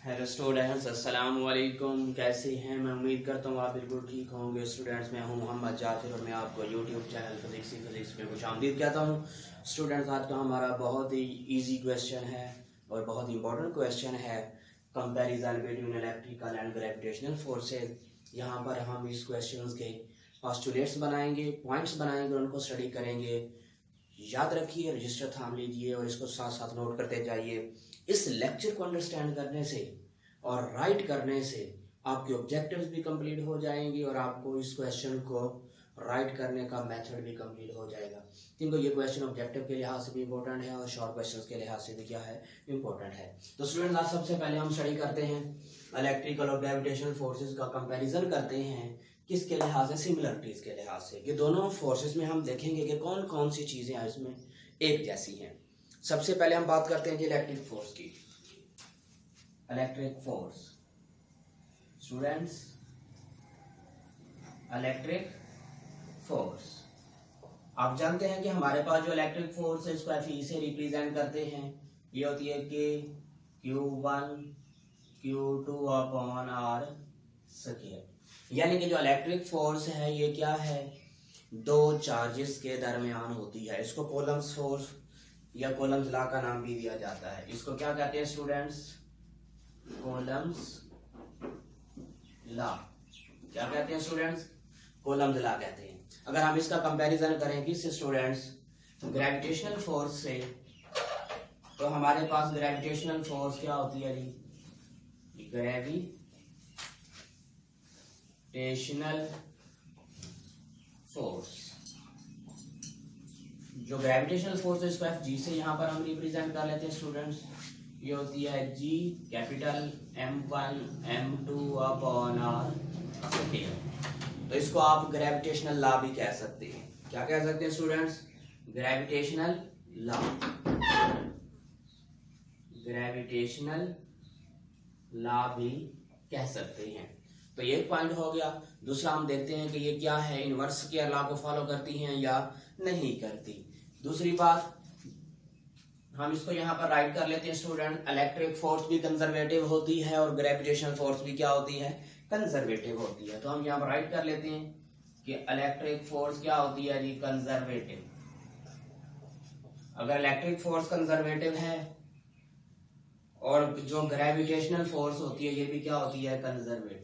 Hello students, अस्सलाम वालेकुम। कैसे हैं? मैं उम्मीद करता हूँ आप बिल्कुल ठीक होंगे। स्टूडेंट्स, मैं हूँ मोहम्मद जाफिर और मैं आपको यूट्यूब चैनल फिजिक्स में खुशामदीद कहता हूँ। स्टूडेंट्स, आज का हमारा बहुत ही इजी क्वेश्चन है और बहुत ही इंपॉर्टेंट क्वेश्चन है, comparison between electrical and gravitational forces. यहाँ पर हम इस क्वेश्चन के पोस्टुलेट्स बनाएंगे, पॉइंट्स बनाएंगे और उनको स्टडी करेंगे। याद रखिए, रजिस्टर थाम लीजिए और इसको साथ साथ नोट करते जाइए। इस लेक्चर को अंडरस्टैंड करने से और राइट करने से आपके ऑब्जेक्टिव्स भी कंप्लीट हो जाएंगे और आपको इस क्वेश्चन को राइट करने का मेथड भी कंप्लीट हो जाएगा। क्योंकि ये क्वेश्चन ऑब्जेक्टिव के लिहाज से भी इंपॉर्टेंट है और शॉर्ट क्वेश्चंस के लिहाज से भी क्या है, इंपॉर्टेंट है। तो स्टूडेंट, आज सबसे पहले हम स्टडी करते हैं इलेक्ट्रिकल और ग्रेविटेशनल फोर्सेज का कंपैरिजन करते हैं। किसके लिहाज से? सिमिलरिटीज के लिहाज से कि दोनों फोर्सेस में हम देखेंगे कि कौन कौन सी चीजें इसमें एक जैसी हैं। सबसे पहले हम बात करते हैं जी इलेक्ट्रिक फोर्स की। Electric force students, electric force आप जानते हैं कि हमारे पास जो इलेक्ट्रिक फोर्स है इसको एफ से रिप्रेजेंट करते हैं। ये होती है कि Q1 Q2 upon R square. यानी कि जो इलेक्ट्रिक फोर्स है ये क्या है, दो चार्जेस के दरमियान होती है। इसको कोलम्स फोर्स या कोलम्स लॉ का नाम भी दिया जाता है। इसको क्या कहते हैं स्टूडेंट्स? Coulomb's law. क्या कहते हैं स्टूडेंट्स? कोलम्स लॉ कहते हैं। अगर हम इसका कंपैरिजन करें किससे स्टूडेंट्स? ग्रेविटेशनल फोर्स से, तो हमारे पास ग्रेविटेशनल फोर्स क्या होती है जी? Gravitational force. जो ग्रेविटेशनल फोर्स है इसको एफ जी से यहाँ पर हम रिप्रेजेंट कर लेते हैं स्टूडेंट्स। ये होती है G capital M1 M2 upon R square. तो इसको आप ग्रेविटेशनल लॉ भी कह सकते हैं। क्या कह सकते हैं students? Gravitational law. Gravitational law भी कह सकते हैं। तो ये एक पॉइंट हो गया। दूसरा हम देखते हैं कि ये क्या है, इनवर्स के लॉ को फॉलो करती हैं या नहीं करती। दूसरी बात, हम इसको यहाँ पर राइट कर लेते हैं स्टूडेंट। इलेक्ट्रिक फोर्स भी कंजर्वेटिव होती है और ग्रेविटेशनल फोर्स भी क्या होती है, कंजर्वेटिव होती है। तो हम यहाँ पर राइट कर लेते हैं कि इलेक्ट्रिक फोर्स क्या होती है जी, कंजर्वेटिव। अगर इलेक्ट्रिक फोर्स कंजर्वेटिव है और जो ग्रेविटेशनल फोर्स होती है ये भी क्या होती है, कंजर्वेटिव।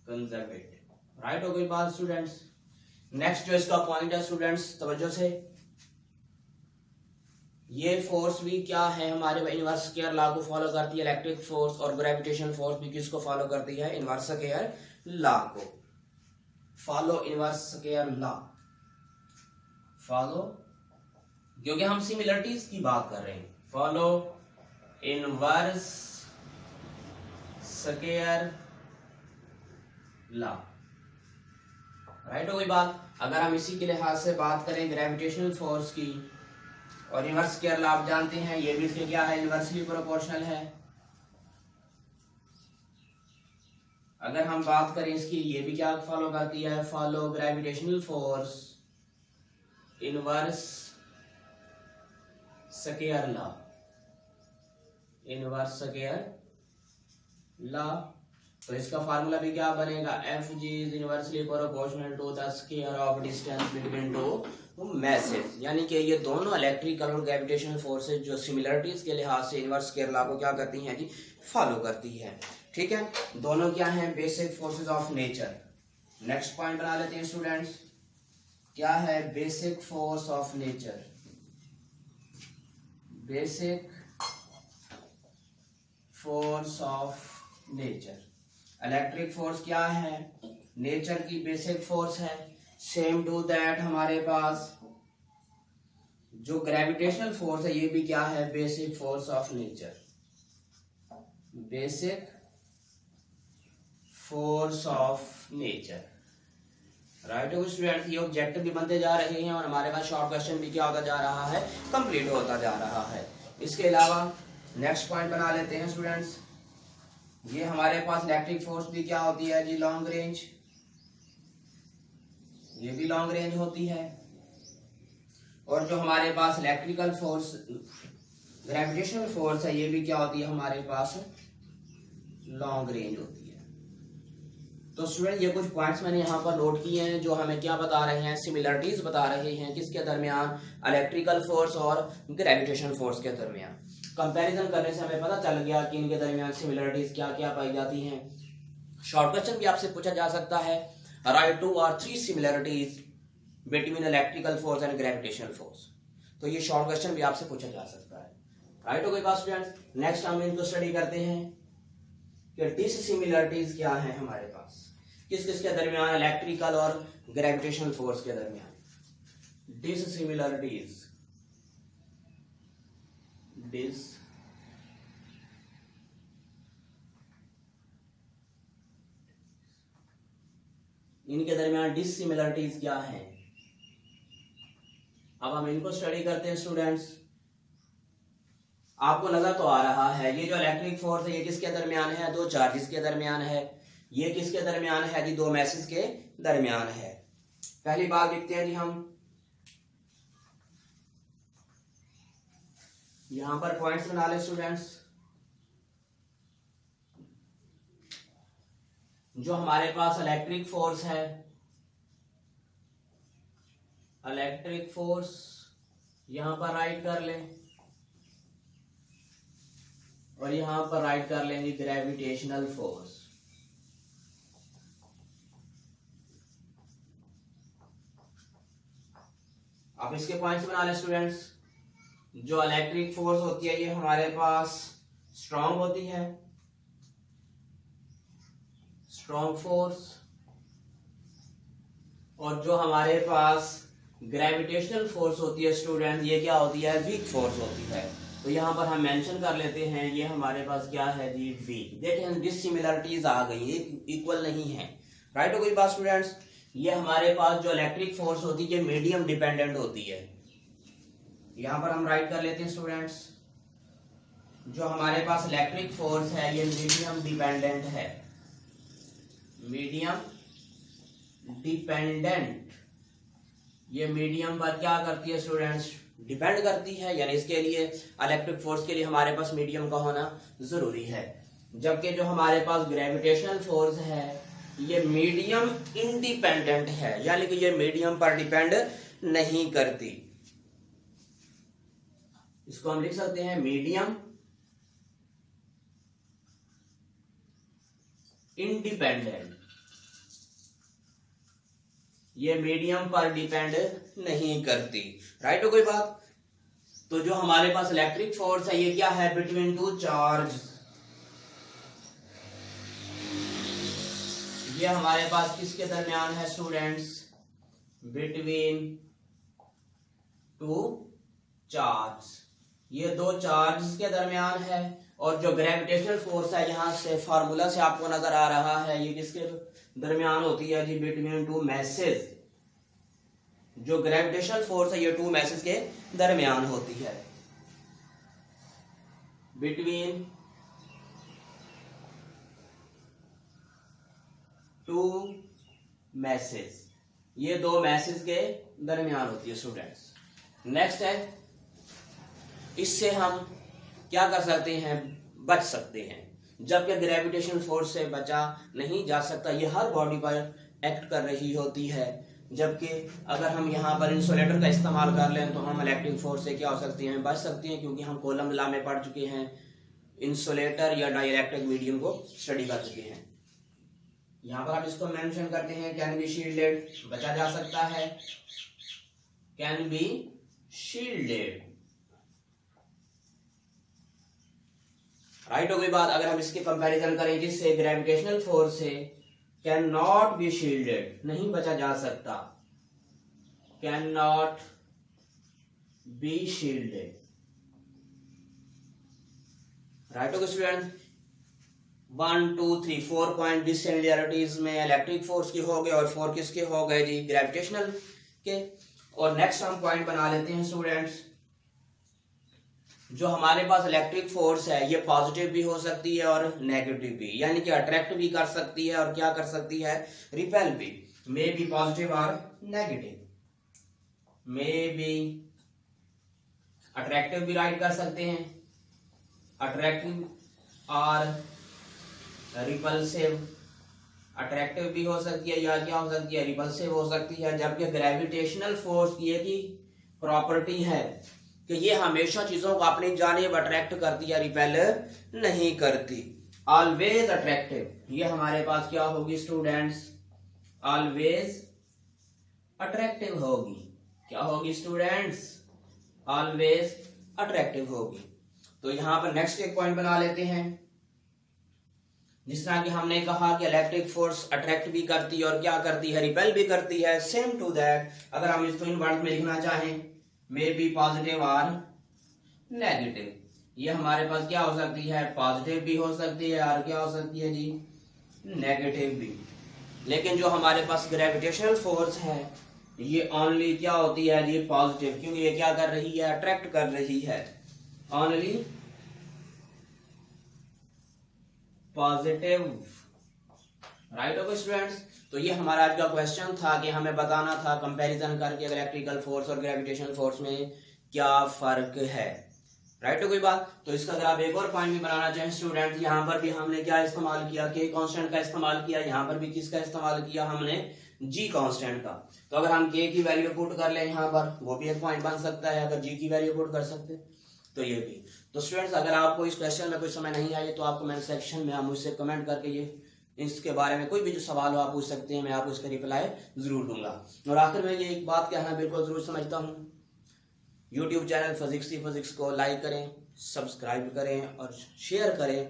कंजर्वेटिव राइट हो गई बात स्टूडेंट्स। नेक्स्ट जो इसका पॉइंट है स्टूडेंट्स, तवज्जो से, ये फोर्स भी क्या है हमारे इनवर्स स्क्वायर लॉ को फॉलो करती है। इलेक्ट्रिक फोर्स और ग्रेविटेशनल फोर्स भी किसको फॉलो करती है? इनवर्स स्क्वायर लॉ को। Follow inverse square law, follow, क्योंकि हम सिमिलरिटीज की बात कर रहे हैं। Follow inverse square law, right हो गई बात। अगर हम इसी के लिहाज से बात करें ग्रेविटेशनल फोर्स की और इनवर्स स्क्वायर लॉ आप जानते हैं ये भी इसके क्या है, इनवर्सली प्रोपोर्शनल है। अगर हम बात करें इसकी, ये भी क्या फॉलो करती है, follow gravitational force inverse square law. Inverse square law, तो इसका फार्मूला भी क्या बनेगा, F G is inversely proportional to the square of distance between two masses. यानी कि ये दोनों इलेक्ट्रिकल और ग्रेविटेशनल फोर्सेज जो सिमिलरिटीज के लिहाज से इनवर्स स्क्वायर लॉ को क्या करती हैं जी, फॉलो करती है। ठीक है, दोनों क्या हैं, basic forces of nature. Next point बना लेते हैं स्टूडेंट्स, क्या है, basic force of nature. Basic force of nature. Electric force क्या है, नेचर की बेसिक फोर्स है। सेम टू दैट हमारे पास जो ग्रेविटेशनल फोर्स है ये भी क्या है, basic force of nature. Basic force of nature, right हो स्टूडेंट। ये ऑब्जेक्टिव भी बनते जा रहे हैं और हमारे पास शॉर्ट क्वेश्चन भी क्या होता जा रहा है, कंप्लीट होता जा रहा है। इसके अलावा नेक्स्ट पॉइंट बना लेते हैं स्टूडेंट्स, ये हमारे पास इलेक्ट्रिक फोर्स भी क्या होती है जी, लॉन्ग रेंज। ये भी लॉन्ग रेंज होती है। और जो हमारे पास इलेक्ट्रिकल फोर्स ग्रेविटेशनल फोर्स है ये भी क्या होती है हमारे पास, लॉन्ग रेंज होती है। तो स्टूडेंट ये कुछ पॉइंट्स मैंने यहाँ पर नोट किए हैं जो हमें क्या बता रहे हैं, सिमिलरिटीज बता रहे हैं किसके दरमियान, इलेक्ट्रिकल फोर्स और ग्रेविटेशनल फोर्स के दरमियान। कंपैरिजन करने से हमें पता चल गया कि इनके दरमियान सिमिलरिटीज क्या क्या पाई जाती हैं। शॉर्ट क्वेश्चन भी आपसे पूछा जा सकता है, राइट 2 और 3 similarities between electrical force and gravitational force. तो ये शॉर्ट क्वेश्चन भी आपसे पूछा जा सकता है। राइट हो गई बात स्टूडेंट्स। नेक्स्ट हम इनको स्टडी करते हैं कि डिससिमिलरिटीज क्या है हमारे पास, किस किस के दरमियान, इलेक्ट्रिकल और ग्रेविटेशनल फोर्स के दरमियान। डिससिमिलरिटीज, इनके दरमियान डिससिमिलरिटीज क्या है। अब हम इनको स्टडी करते हैं स्टूडेंट्स। आपको नजर तो आ रहा है ये जो इलेक्ट्रिक फोर्स है ये किसके दरमियान है, दो चार्जेस के दरमियान है। ये किसके दरमियान है जी, दो मैसेज के दरमियान है। पहली बात लिखते हैं जी हम, यहां पर पॉइंट्स बना ले स्टूडेंट्स। जो हमारे पास इलेक्ट्रिक फोर्स है, इलेक्ट्रिक फोर्स यहां पर राइट कर लें और यहां पर राइट कर लेंगे ग्रेविटेशनल फोर्स। आप इसके पॉइंट्स बना लें स्टूडेंट्स। जो इलेक्ट्रिक फोर्स होती है ये हमारे पास स्ट्रॉन्ग होती है, स्ट्रॉन्ग फोर्स। और जो हमारे पास ग्रेविटेशनल फोर्स होती है स्टूडेंट ये क्या होती है, वीक फोर्स होती है। तो यहां पर हम मेंशन कर लेते हैं ये हमारे पास क्या है जी, वीक। देखें डिससिमिलरिटीज आ गई, इक्वल नहीं है। राइट हो गई बात स्टूडेंट्स। ये हमारे पास जो इलेक्ट्रिक फोर्स होती है ये मीडियम डिपेंडेंट होती है। यहां पर हम राइट कर लेते हैं स्टूडेंट्स, जो हमारे पास इलेक्ट्रिक फोर्स है ये मीडियम डिपेंडेंट है, मीडियम डिपेंडेंट। ये मीडियम पर क्या करती है स्टूडेंट्स, डिपेंड करती है। यानी इसके लिए इलेक्ट्रिक फोर्स के लिए हमारे पास मीडियम का होना जरूरी है। जबकि जो हमारे पास ग्रेविटेशनल फोर्स है ये मीडियम इंडिपेंडेंट है, यानी कि ये मीडियम पर डिपेंड नहीं करती। इसको हम लिख सकते हैं मीडियम इंडिपेंडेंट, ये मीडियम पर डिपेंड नहीं करती। राइट हो कोई बात। तो जो हमारे पास इलेक्ट्रिक फोर्स है ये क्या है, बिटवीन टू चार्ज। ये हमारे पास किसके दरमियान है स्टूडेंट्स, बिटवीन टू चार्ज। ये दो चार्ज के दरमियान है। और जो ग्रेविटेशनल फोर्स है यहां से फार्मूला से आपको नजर आ रहा है ये किसके दरमियान होती है जी, बिटवीन टू मैसेज। जो ग्रेविटेशनल फोर्स है ये टू मैसेज के दरमियान होती है, बिटवीन टू मैसेज। ये दो मैसेज के दरमियान होती है स्टूडेंट्स। नेक्स्ट है, इससे हम क्या कर सकते हैं, बच सकते हैं। जबकि ग्रेविटेशनल फोर्स से बचा नहीं जा सकता, ये हर बॉडी पर एक्ट कर रही होती है। जबकि अगर हम यहाँ पर इंसुलेटर का इस्तेमाल कर लें तो हम इलेक्ट्रिक फोर्स से क्या हो सकते हैं, बच सकते हैं। क्योंकि हम कॉलम लॉ में पढ़ चुके हैं, इंसुलेटर या डाइइलेक्ट्रिक मीडियम को स्टडी कर चुके हैं। यहाँ पर आप इसको मेंशन करते हैं, कैन बी शील्डेड, बचा जा सकता है, कैन बी शील्डेड। राइट हो गई बात। अगर हम इसके कंपैरिजन करें जिससे ग्रेविटेशनल फोर्स से, कैन नॉट बी शील्डेड, नहीं बचा जा सकता, can not be shielded. Right हो गई स्टूडेंट। 1 2 3 4 पॉइंट डिससिमिलरिटीज में इलेक्ट्रिक फोर्स की हो गए और 4 किसके हो गए जी, ग्रेविटेशनल के। और नेक्स्ट हम पॉइंट बना लेते हैं स्टूडेंट्स, जो हमारे पास इलेक्ट्रिक फोर्स है ये पॉजिटिव भी हो सकती है और नेगेटिव भी, यानी कि अट्रैक्ट भी कर सकती है और क्या कर सकती है, रिपेल भी। मे बी पॉजिटिव और नेगेटिव, मे बी अट्रैक्टिव भी राइट कर सकते हैं, अट्रैक्टिव और रिपल्सिव। अट्रैक्टिव भी हो सकती है या क्या हो सकती है, रिपल्सिव हो सकती है। जबकि ग्रेविटेशनल फोर्स ये की प्रॉपर्टी है कि ये हमेशा चीजों को अपनी जानिब अट्रैक्ट करती है, रिपेल नहीं करती। ऑलवेज अट्रैक्टिव, ये हमारे पास क्या होगी स्टूडेंट्स, ऑलवेज अट्रैक्टिव होगी। क्या होगी स्टूडेंट्स, ऑलवेज अट्रैक्टिव होगी। तो यहां पर नेक्स्ट एक पॉइंट बना लेते हैं। जिस तरह कि हमने कहा कि इलेक्ट्रिक फोर्स अट्रैक्ट भी करती है और क्या करती है, रिपेल भी करती है। सेम टू दैट अगर हम इसको इन वर्ड में लिखना चाहें, मे बी पॉजिटिव और नेगेटिव, ये हमारे पास क्या हो सकती है, पॉजिटिव भी हो सकती है और क्या हो सकती है जी, नेगेटिव भी। लेकिन जो हमारे पास ग्रेविटेशनल फोर्स है ये ओनली क्या होती है जी, पॉजिटिव, क्योंकि ये क्या कर रही है, अट्रैक्ट कर रही है, only positive. Right okay students. तो ये हमारा आज का क्वेश्चन था कि हमें बताना था कंपैरिजन करके इलेक्ट्रिकल फोर्स और ग्रेविटेशनल फोर्स में क्या फर्क है। राइट कोई बात। तो इसका अगर आप एक और पॉइंट भी बनाना चाहें स्टूडेंट्स, यहाँ पर भी हमने क्या इस्तेमाल किया, के कांस्टेंट का इस्तेमाल किया। यहाँ पर भी किसका इस्तेमाल किया हमने, जी कांस्टेंट का। तो अगर हम के की वैल्यू पुट कर लें यहाँ पर, वो भी एक पॉइंट बन सकता है। अगर जी की वैल्यू पुट कर सकते तो ये भी। तो स्टूडेंट्स अगर आपको इस क्वेश्चन में कोई समझ नहीं आई तो आप कमेंट सेक्शन में आप मुझसे कमेंट करके ये इसके बारे में कोई भी जो सवाल हो आप पूछ सकते हैं, मैं आपको इसका रिप्लाई जरूर दूंगा। और आखिर में ये एक बात कहना बिल्कुल जरूर समझता हूँ, यूट्यूब चैनल फिजिक्स को लाइक करें, सब्सक्राइब करें और शेयर करें,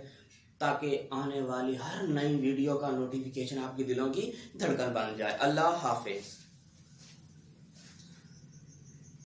ताकि आने वाली हर नई वीडियो का नोटिफिकेशन आपके दिलों की धड़कन बन जाए। अल्लाह हाफिज।